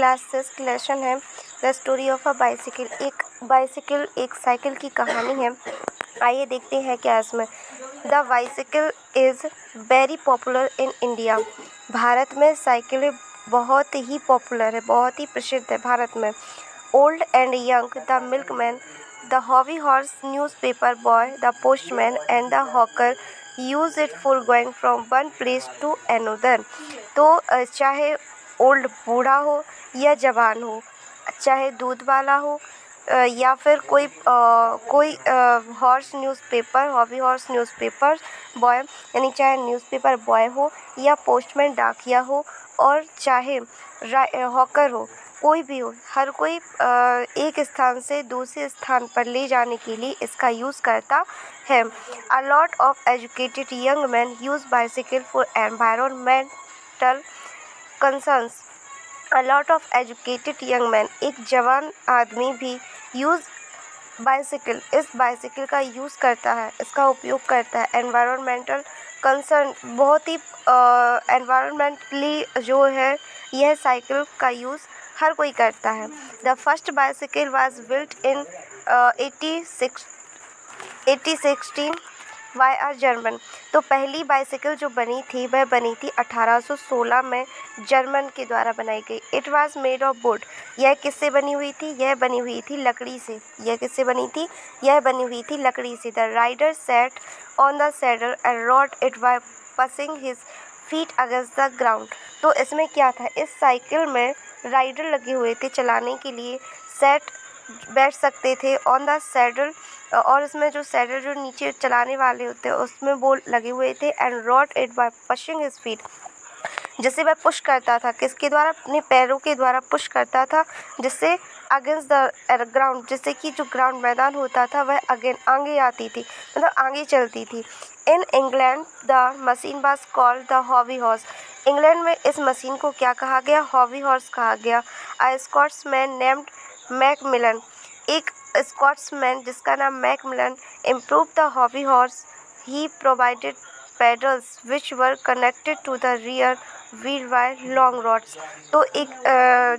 Class 6 lesson है the story of a bicycle. एक cycle की कहानी है। आइए देखते हैं क्या इसमें। The bicycle is very popular in India. Bharat में साइकिलें बहुत ही पॉपुलर है, बहुत ही प्रसिद्ध है भारत में। Old and young, the milkman, the hobby horse, newspaper boy, the postman and the hawker use it for going from one place to another. तो चाहे ओल्ड बूढ़ा हो या जवान हो, चाहे दूध वाला हो या फिर कोई horse newspaper, hobby horse newspaper boy, यानी चाहे न्यूज़पेपर बॉय हो या पोस्टमैन डाकिया हो और चाहे हॉकर हो, कोई भी हो, हर कोई एक स्थान से दूसरे स्थान पर ले जाने के लिए इसका यूज़ करता है। A lot of educated young man use bicycle for environmental concerns. A lot of educated young man, एक जवान आदमी भी यूज़ बाइसिकल, इस बाइसिकल का यूज़ करता है, इसका उपयोग करता है। एनवायरमेंटल कंसर्न, बहुत ही एनवायरमेंटली जो है यह साइकिल का यूज़ हर कोई करता है। The first bicycle was built in 1816 by a German. तो पहली बाइसिकल जो बनी थी वह बनी थी 1816 में, जर्मन के द्वारा बनाई गई। It was made of would. यह किससे बनी हुई थी? यह बनी हुई थी लकड़ी से। यह किससे बनी थी? यह बनी हुई थी लकड़ी से। The rider sat on the saddle and rode it by pushing his feet against the ground. तो इसमें क्या था, इस साइकिल में राइडर लगे हुए थे चलाने के लिए, सेट बैठ सकते थे ऑन द सैडल, और इसमें जो सैडल जो नीचे चलाने वाले होते हैं उसमें वो लगे हुए थे। And rode it bye pushing his feet, जिससे वह पुश करता था, किसके द्वारा? अपने पैरों के द्वारा पुश करता था, जिससे अगेंस्ट द ग्राउंड, जिससे कि जो ग्राउंड मैदान होता था वह आगे आती थी, मतलब आगे चलती थी। In England the machine was called the hobby horse. England में इस मशीन को क्या कहा गया? हॉबी हॉर्स कहा गया। अ स्कॉट्समैन नेम्ड मैकमिलन, एक स्कॉट्समैन जिसका नाम Macmillan improve the hobby horse. He provided pedals which were connected to the rear wheel by long rods. तो एक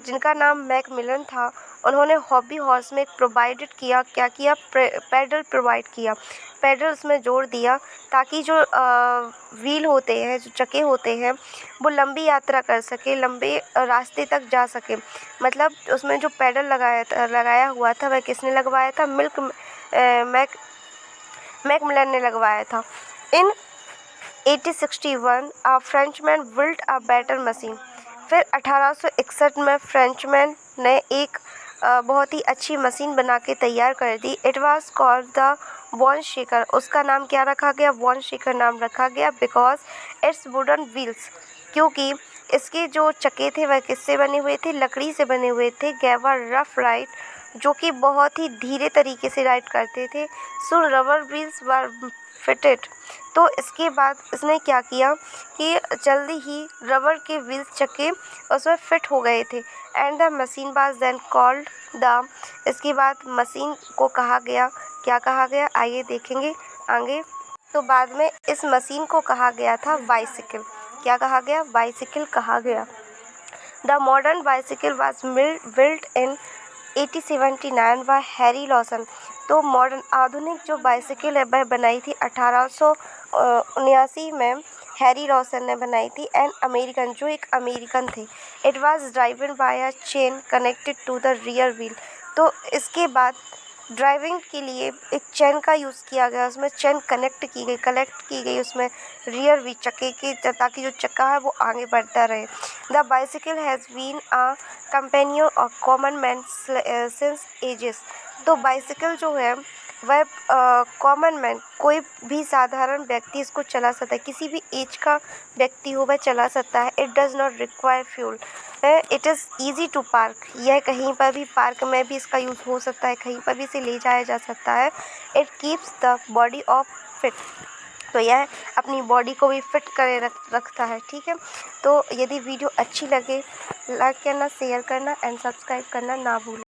जिनका नाम मैकमिलन था, उन्होंने हॉबी हॉर्स में प्रोवाइडेड किया, क्या किया? पैडल प्रोवाइड किया, पैडल उसमें जोड़ दिया ताकि जो व्हील होते हैं, जो चक्के होते हैं, वो लंबी यात्रा कर सके, लंबे रास्ते तक जा सके। मतलब उसमें जो पैडल लगाया हुआ था वह किसने लगवाया था? मैकमिलन ने लगवाया था। In 1861 a Frenchman built a better machine. फिर 1861 में फ्रेंचमैन ने एक बहुत ही अच्छी मशीन बना के तैयार कर दी। It was called the bone shaker. उसका नाम क्या रखा गया? बॉन शेकर नाम रखा गया। बिकॉज इट्स वुडन व्हील्स, क्योंकि इसके जो चक्के थे वह किससे बने हुए थे? लकड़ी से बने हुए थे। गैवर रफ राइड, जो कि बहुत ही धीरे तरीके से राइड करते थे। सो रबर व्हील्स वर फिटेड। तो इसके बाद इसने क्या किया कि जल्दी ही रबर के व्हील्स, चक्के उसमें फिट हो गए थे। And the machine was then called the, इसके बाद मशीन को कहा गया, क्या कहा गया? आइए देखेंगे आगे। तो बाद में इस मशीन को कहा गया था बाइसिकल। क्या कहा गया? बाइसिकल कहा गया। The modern bicycle was built in 1879 bye Harry Lawson. तो मॉडर्न आधुनिक जो बाइसिकल है वह बनाई थी 1879 में, हैरी लॉसन ने बनाई थी। एंड अमेरिकन, जो एक अमेरिकन थे। It was driven by a chain connected to the rear wheel. तो इसके बाद ड्राइविंग के लिए एक चेन का यूज़ किया गया, उसमें चेन कलेक्ट की गई उसमें रियर व्हील चक्के की, ताकि जो चक्का है वो आगे बढ़ता रहे। The bicycle has been a companion of common man since ages. तो बाइसिकल जो है वह कॉमन मैन, कोई भी साधारण व्यक्ति इसको चला सकता है, किसी भी एज का व्यक्ति हो वह चला सकता है। It does not require fuel. It is easy to park. यह कहीं पर भी, पार्क में भी इसका यूज़ हो सकता है, कहीं पर भी इसे ले जाया जा सकता है। It keeps the body of fit. तो यह अपनी बॉडी को भी फिट करे रखता है। ठीक है, तो यदि वीडियो अच्छी लगे, लाइक करना, शेयर करना एंड सब्सक्राइब करना ना भूलें।